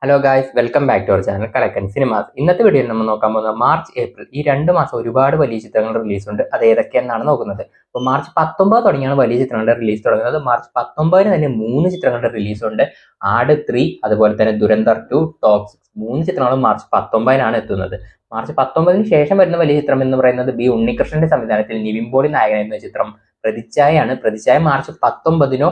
Hello guys, welcome back to our channel Kalakkan cinemas. ഇന്നത്തെ വീഡിയോയിൽ നമ്മൾ നോക്കാൻ പോകുന്നത് മാർച്ച് ഏപ്രിൽ ഈ 2 മാസം ഒരുപാട് വലിയ ചിത്രങ്ങൾ റിലീസ് ഉണ്ട്. അത് ഏതൊക്കെയെന്നാണ് നോക്കുന്നത്. അപ്പോൾ മാർച്ച് 19 തുടങ്ങിയാണ് വലിയ ചിത്രങ്ങളുടെ റിലീസ് തുടങ്ങുന്നത്. മാർച്ച് 19 തന്നെ 3 ചിത്രങ്ങളുടെ റിലീസ് ഉണ്ട്. ആട് 3, അതുപോലെ തന്നെ ദുരന്തർ 2, ടോക്സിക് 3 ചിത്രങ്ങളും മാർച്ച് 19 എത്തുന്നത്. മാർച്ച് 19 ശേഷം വരുന്ന വലിയ ചിത്രം എന്ന് പറയുന്നത് ബി ഉണ്ണികൃഷ്ണന്റെ സംവിധാനത്തിൽ നിവിൻ പോളി നായകനായിരുന്ന ചിത്രം പ്രതിച്ഛായയാണ്. പ്രതിച്ഛായ മാർച്ച് 19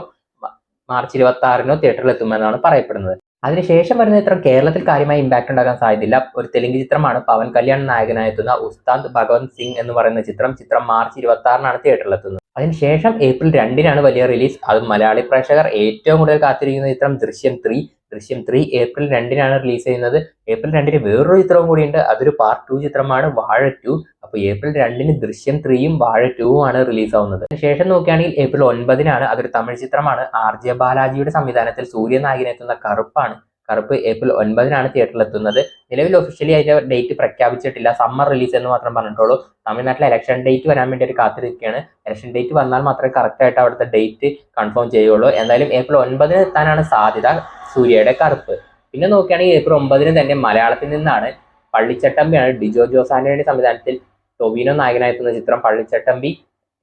മാർച്ച് 26 തിയേറ്ററിൽ എത്തുമെന്നാണ് പറയപ്പെടുന്നത്. അതിനുശേഷം വരുന്ന ചിത്രം കേരളത്തിൽ കാര്യമായി ഇമ്പാക്ട് ഉണ്ടാക്കാൻ സാധ്യതയില്ല. ഒരു തെലുങ്ക് ചിത്രമാണ്. പവൻ കല്യാൺ നായകനായെത്തുന്ന ഉസ്താദ് ഭഗവന്ത് സിംഗ് എന്ന് പറയുന്ന ചിത്രം മാർച്ച് 26 തിയേറ്ററിൽ എത്തുന്നത്. അതിനുശേഷം ഏപ്രിൽ 2 വലിയ റിലീസ്. അത് മലയാളി പ്രേക്ഷകർ ഏറ്റവും കൂടുതൽ കാത്തിരിക്കുന്ന ചിത്രം ദൃശ്യം 3 ഏപ്രിൽ 2 റിലീസ് ചെയ്യുന്നത്. ഏപ്രിൽ 2 വേറൊരു ചിത്രവും കൂടിയുണ്ട്. അതൊരു പാർട്ട് 2 ചിത്രമാണ്, വാഴ 2. അപ്പോൾ ഏപ്രിൽ 2 ദൃശ്യം 3 വാഴ 2 ആണ് റിലീസ് ആവുന്നത്. ശേഷം നോക്കുകയാണെങ്കിൽ ഏപ്രിൽ 9 അതൊരു തമിഴ് ചിത്രമാണ്. RJ ബാലാജിയുടെ സംവിധാനത്തിൽ സൂര്യ നായകനെത്തുന്ന കറുപ്പാണ്. കറുപ്പ് ഏപ്രിൽ 9 തിയേറ്ററിൽ എത്തുന്നത്. നിലവിൽ ഒഫീഷ്യലി അതിന്റെ ഡേറ്റ് പ്രഖ്യാപിച്ചിട്ടില്ല. സമ്മർ റിലീസ് എന്ന് മാത്രം പറഞ്ഞിട്ടുള്ളൂ. തമിഴ്നാട്ടിലെ ഇലക്ഷൻ ഡേറ്റ് വരാൻ വേണ്ടി ഒരു കാത്തിരിക്കുകയാണ്. ഇലക്ഷൻ ഡേറ്റ് വന്നാൽ മാത്രമേ കറക്റ്റ് ആയിട്ട് അവിടുത്തെ ഡേറ്റ് കൺഫേം ചെയ്യുള്ളൂ. എന്തായാലും ഏപ്രിൽ 9 എത്താനാണ് സാധ്യത സൂര്യയുടെ കറുപ്പ്. പിന്നെ നോക്കുകയാണെങ്കിൽ ഏപ്രിൽ 9 തന്നെ മലയാളത്തിൽ നിന്നാണ് പള്ളിച്ചട്ടമ്പിയാണ്. ഡിജോ ജോസാന്റണിയുടെ സംവിധാനത്തിൽ ടൊവിനോ നായകനായെത്തുന്ന ചിത്രം പള്ളിച്ചട്ടമ്പി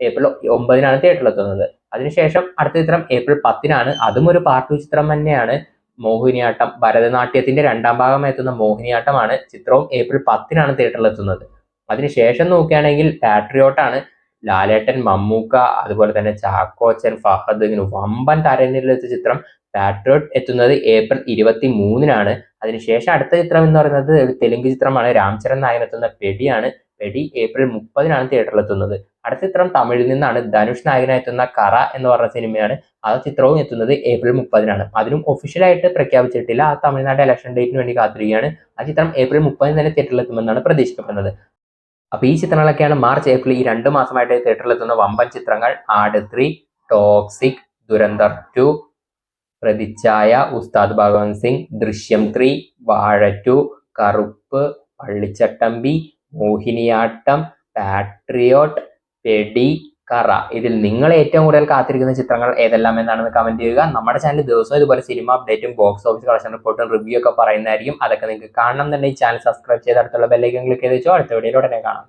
ഏപ്രിൽ 9 തിയേറ്ററിൽ എത്തുന്നത്. അതിനുശേഷം അടുത്ത ചിത്രം ഏപ്രിൽ 10 അതും ഒരു പാർട്ട് 2 ചിത്രം തന്നെയാണ്. മോഹിനിയാട്ടം, ഭരതനാട്യത്തിന്റെ 2ാം ഭാഗം എത്തുന്ന മോഹിനിയാട്ടമാണ്. ചിത്രവും ഏപ്രിൽ 10 തിയേറ്ററിൽ എത്തുന്നത്. അതിനുശേഷം നോക്കുകയാണെങ്കിൽ പാട്രിയോട്ടാണ്. ലാലേട്ടൻ, മമ്മൂക്ക, അതുപോലെ തന്നെ ചാക്കോച്ചൻ, ഫഹദ്, ഇങ്ങനെ വമ്പൻ താരനിരയിലെത്ത ചിത്രം പാട്രിയോട്ട് എത്തുന്നത് ഏപ്രിൽ 23 അതിനുശേഷം അടുത്ത ചിത്രം എന്ന് പറയുന്നത് ഒരു തെലുങ്ക് ചിത്രമാണ്. രാംചരൺ നായകനെത്തുന്ന പെടിയാണ്. പെടി ഏപ്രിൽ 30 തിയേറ്ററിൽ എത്തുന്നത്. അടുത്ത ചിത്രം തമിഴിൽ നിന്നാണ്. ധനുഷ് നായകനായെത്തുന്ന കറ എന്ന് പറഞ്ഞ സിനിമയാണ്. ആ ചിത്രവും എത്തുന്നത് ഏപ്രിൽ 30 അതിനും ഒഫീഷ്യലായിട്ട് പ്രഖ്യാപിച്ചിട്ടില്ല. ആ തമിഴ്നാട് ഇലക്ഷൻ ഡേറ്റിന് വേണ്ടി കാത്തിരിക്കുകയാണ്. ആ ചിത്രം ഏപ്രിൽ 30 തന്നെ തിയേറ്ററിൽ എത്തുമെന്നാണ് പ്രതീക്ഷിക്കപ്പെടുന്നത്. അപ്പൊ ഈ ചിത്രങ്ങളൊക്കെയാണ് മാർച്ച് ഏപ്രിൽ ഈ 2 മാസമായിട്ട് തിയേറ്ററിൽ എത്തുന്ന വമ്പൻ ചിത്രങ്ങൾ. ആട് 3, ടോക്സിക്, ദുരന്തർ 2, പ്രതിച്ഛായ, ഉസ്താദ് ഭഗവന്ത് സിംഗ്, ദൃശ്യം 3, വാഴ 2, കറുപ്പ്, പള്ളിച്ചട്ടമ്പി, മോഹിനിയാട്ടം, പാട്രിയോട്ട്, പെടി, കറ. ഇതിൽ നിങ്ങൾ ഏറ്റവും കൂടുതൽ കാത്തിരിക്കുന്ന ചിത്രങ്ങൾ ഏതെല്ലാം എന്നാണെന്ന് കമന്റ് ചെയ്യുക. നമ്മുടെ ചാനൽ ദിവസവും ഇതുപോലെ സിനിമ അപ്ഡേറ്റും ബോക്സ് ഓഫീസ് കളക്ഷൻ റിപ്പോർട്ടും റിവ്യൂ ഒക്കെ പറയുന്നതായിരിക്കും. അതൊക്കെ നിങ്ങൾക്ക് കാണണം എന്നുണ്ടെങ്കിൽ ചാനൽ സബ്സ്ക്രൈബ് ചെയ്ത് അടുത്തുള്ള ബെല്ലൈക്കൻ ക്ലിക്ക് ചെയ്ത് വെച്ചോ. അടുത്ത വീഡിയോയിൽ ഉടനെ കാണാം.